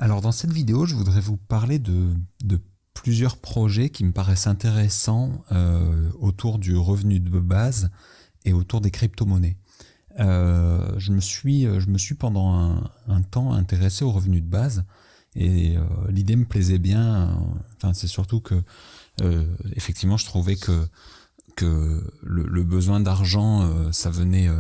Alors dans cette vidéo, je voudrais vous parler de plusieurs projets qui me paraissent intéressants autour du revenu de base et autour des crypto-monnaies. Je me suis pendant un temps intéressé au revenu de base et l'idée me plaisait bien. Enfin, c'est surtout que effectivement, je trouvais que le besoin d'argent, ça venait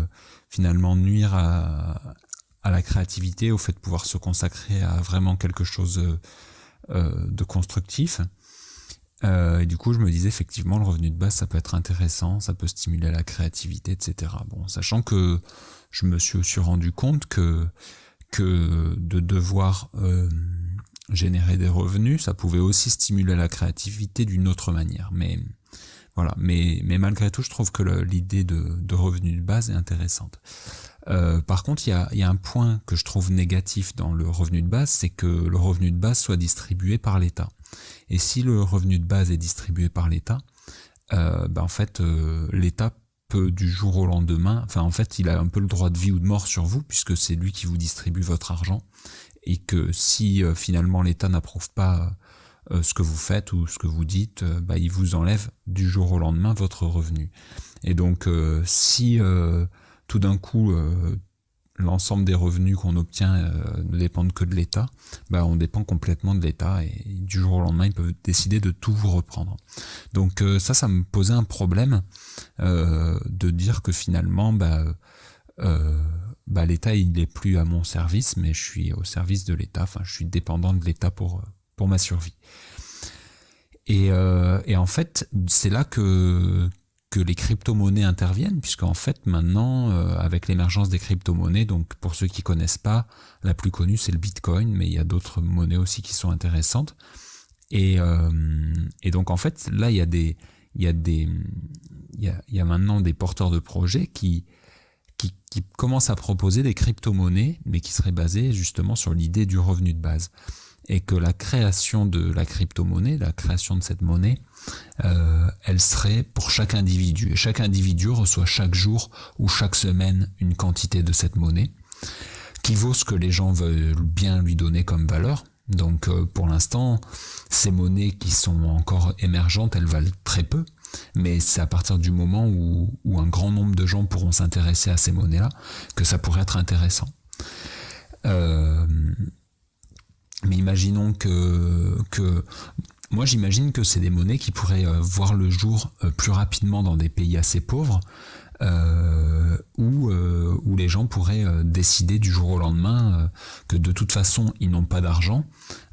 finalement nuire à la créativité, au fait de pouvoir se consacrer à vraiment quelque chose de constructif. Et du coup, je me disais effectivement, le revenu de base, ça peut être intéressant, ça peut stimuler la créativité, etc. Bon, sachant que je me suis aussi rendu compte que de devoir générer des revenus, ça pouvait aussi stimuler la créativité d'une autre manière. Mais voilà, mais malgré tout, je trouve que l'idée de revenu de base est intéressante. Par contre, il y a un point que je trouve négatif dans le revenu de base, c'est que le revenu de base soit distribué par l'État. Et si le revenu de base est distribué par l'État, en fait, l'État peut du jour au lendemain, enfin en fait, il a un peu le droit de vie ou de mort sur vous, puisque c'est lui qui vous distribue votre argent, et que si finalement l'État n'approuve pas ce que vous faites ou ce que vous dites, il vous enlève du jour au lendemain votre revenu. Et donc, si tout d'un coup, l'ensemble des revenus qu'on obtient ne dépendent que de l'État, on dépend complètement de l'État et du jour au lendemain, ils peuvent décider de tout vous reprendre. Donc ça me posait un problème de dire que finalement, l'État, il est plus à mon service, mais je suis au service de l'État, enfin, je suis dépendant de l'État pour ma survie. Et en fait, c'est là que les crypto-monnaies interviennent, puisqu'en fait maintenant, avec l'émergence des crypto-monnaies, donc pour ceux qui connaissent pas, la plus connue c'est le Bitcoin, mais il y a d'autres monnaies aussi qui sont intéressantes. Et donc en fait là il y a maintenant des porteurs de projets qui commencent à proposer des crypto-monnaies, mais qui seraient basées justement sur l'idée du revenu de base. Et que la création de la crypto-monnaie, la création de cette monnaie, elle serait pour chaque individu. Et chaque individu reçoit chaque jour ou chaque semaine une quantité de cette monnaie, qui vaut ce que les gens veulent bien lui donner comme valeur. Donc pour l'instant, ces monnaies qui sont encore émergentes, elles valent très peu. Mais c'est à partir du moment où un grand nombre de gens pourront s'intéresser à ces monnaies-là que ça pourrait être intéressant. Mais imaginons que moi j'imagine que c'est des monnaies qui pourraient voir le jour plus rapidement dans des pays assez pauvres, où les gens pourraient décider du jour au lendemain que de toute façon ils n'ont pas d'argent,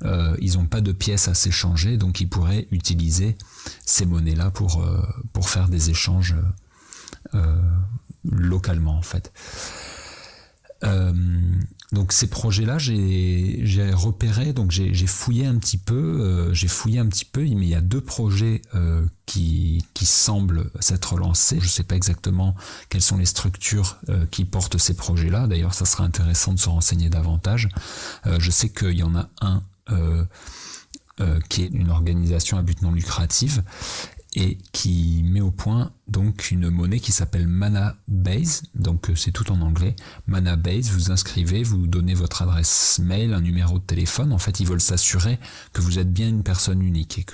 ils n'ont pas de pièces à s'échanger, donc ils pourraient utiliser ces monnaies-là pour faire des échanges localement en fait. Donc ces projets-là, j'ai repéré, donc j'ai fouillé un petit peu, mais il y a deux projets qui semblent s'être lancés. Je ne sais pas exactement quelles sont les structures qui portent ces projets-là. D'ailleurs, ça serait intéressant de se renseigner davantage. Je sais qu'il y en a un qui est une organisation à but non lucratif et qui met au point donc une monnaie qui s'appelle ManaBase, donc c'est tout en anglais. ManaBase, vous inscrivez, vous donnez votre adresse mail, un numéro de téléphone. En fait, ils veulent s'assurer que vous êtes bien une personne unique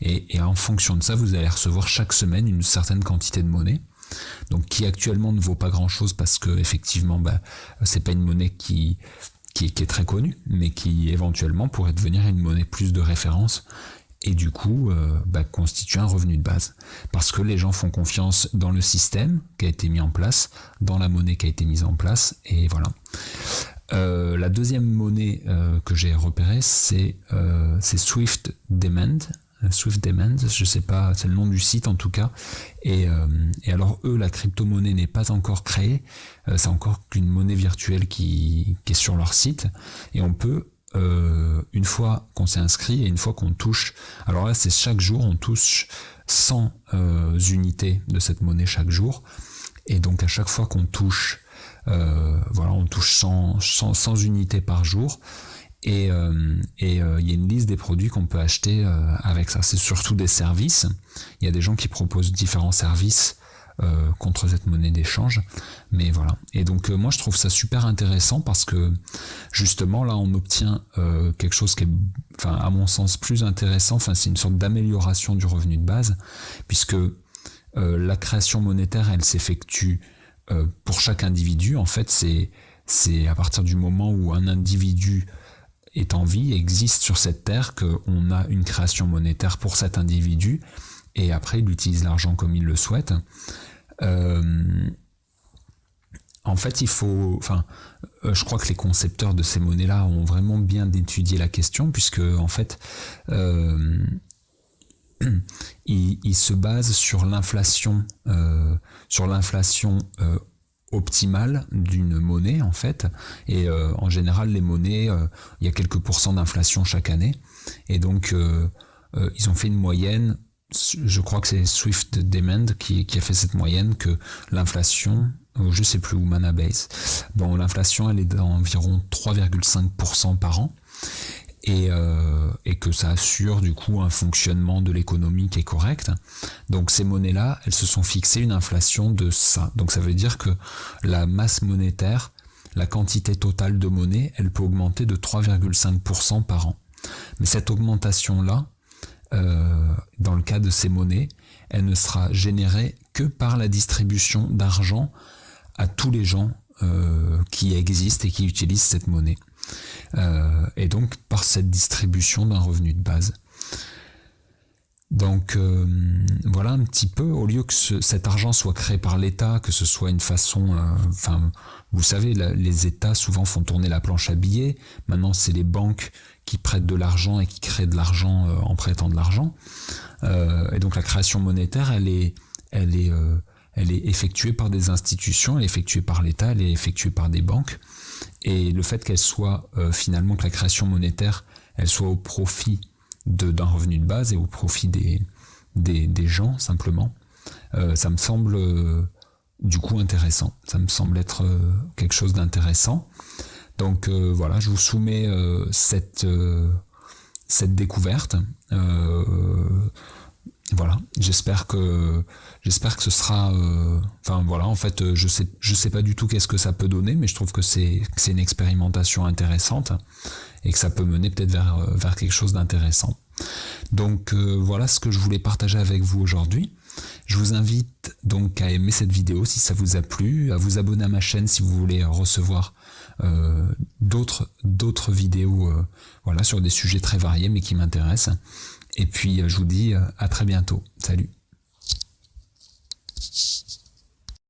et en fonction de ça, vous allez recevoir chaque semaine une certaine quantité de monnaie. Donc qui actuellement ne vaut pas grand-chose parce que effectivement, c'est pas une monnaie qui est très connue, mais qui éventuellement pourrait devenir une monnaie plus de référence. Et du coup constituer un revenu de base. Parce que les gens font confiance dans le système qui a été mis en place, dans la monnaie qui a été mise en place, et voilà. La deuxième monnaie que j'ai repérée, c'est Swift Demand. Swift Demand, je sais pas, c'est le nom du site en tout cas. Et alors eux, la crypto-monnaie n'est pas encore créée, c'est encore qu'une monnaie virtuelle qui est sur leur site, et on peut une fois qu'on s'est inscrit et une fois qu'on touche, alors là c'est chaque jour, on touche 100 unités de cette monnaie chaque jour, et donc à chaque fois qu'on touche, on touche 100 unités par jour, et il y a une liste des produits qu'on peut acheter avec ça. C'est surtout des services, il y a des gens qui proposent différents services contre cette monnaie d'échange. Mais voilà. Et donc moi je trouve ça super intéressant parce que justement là on obtient quelque chose qui est, enfin à mon sens plus intéressant. Enfin c'est une sorte d'amélioration du revenu de base puisque la création monétaire elle s'effectue pour chaque individu. En fait c'est à partir du moment où un individu est en vie, existe sur cette terre, qu'on a une création monétaire pour cet individu, et après il utilise l'argent comme il le souhaite. En fait, je crois que les concepteurs de ces monnaies-là ont vraiment bien étudié la question, puisque en fait, ils se basent sur l'inflation, optimale d'une monnaie en fait, et en général les monnaies, il y a quelques pourcents d'inflation chaque année, et donc ils ont fait une moyenne. Je crois que c'est Swift Demand qui a fait cette moyenne, que l'inflation, je sais plus où, Manabase, bon l'inflation elle est d'environ 3,5% par an, et que ça assure du coup un fonctionnement de l'économie qui est correct. Donc ces monnaies-là, elles se sont fixées une inflation de ça. Donc ça veut dire que la masse monétaire, la quantité totale de monnaie, elle peut augmenter de 3,5% par an. Mais cette augmentation-là, dans le cas de ces monnaies, elle ne sera générée que par la distribution d'argent à tous les gens qui existent et qui utilisent cette monnaie. Et donc par cette distribution d'un revenu de base. Donc voilà un petit peu, au lieu que cet argent soit créé par l'État, que ce soit une façon, vous savez, les États souvent font tourner la planche à billets. Maintenant c'est les banques qui prêtent de l'argent et qui créent de l'argent en prêtant de l'argent. Et donc la création monétaire, elle est effectuée par des institutions, elle est effectuée par l'État, elle est effectuée par des banques. Et le fait qu'elle soit finalement, que la création monétaire, elle soit au profit d'un revenu de base et au profit des gens simplement, ça me semble du coup intéressant. Ça me semble être quelque chose d'intéressant. Donc voilà, je vous soumets cette découverte. Voilà, j'espère que ce sera, voilà, en fait je sais pas du tout qu'est-ce que ça peut donner, mais je trouve que c'est une expérimentation intéressante et que ça peut mener peut-être vers quelque chose d'intéressant. Donc voilà ce que je voulais partager avec vous aujourd'hui. Je vous invite donc à aimer cette vidéo si ça vous a plu, à vous abonner à ma chaîne si vous voulez recevoir d'autres vidéos voilà, sur des sujets très variés mais qui m'intéressent. Et puis je vous dis à très bientôt. Salut.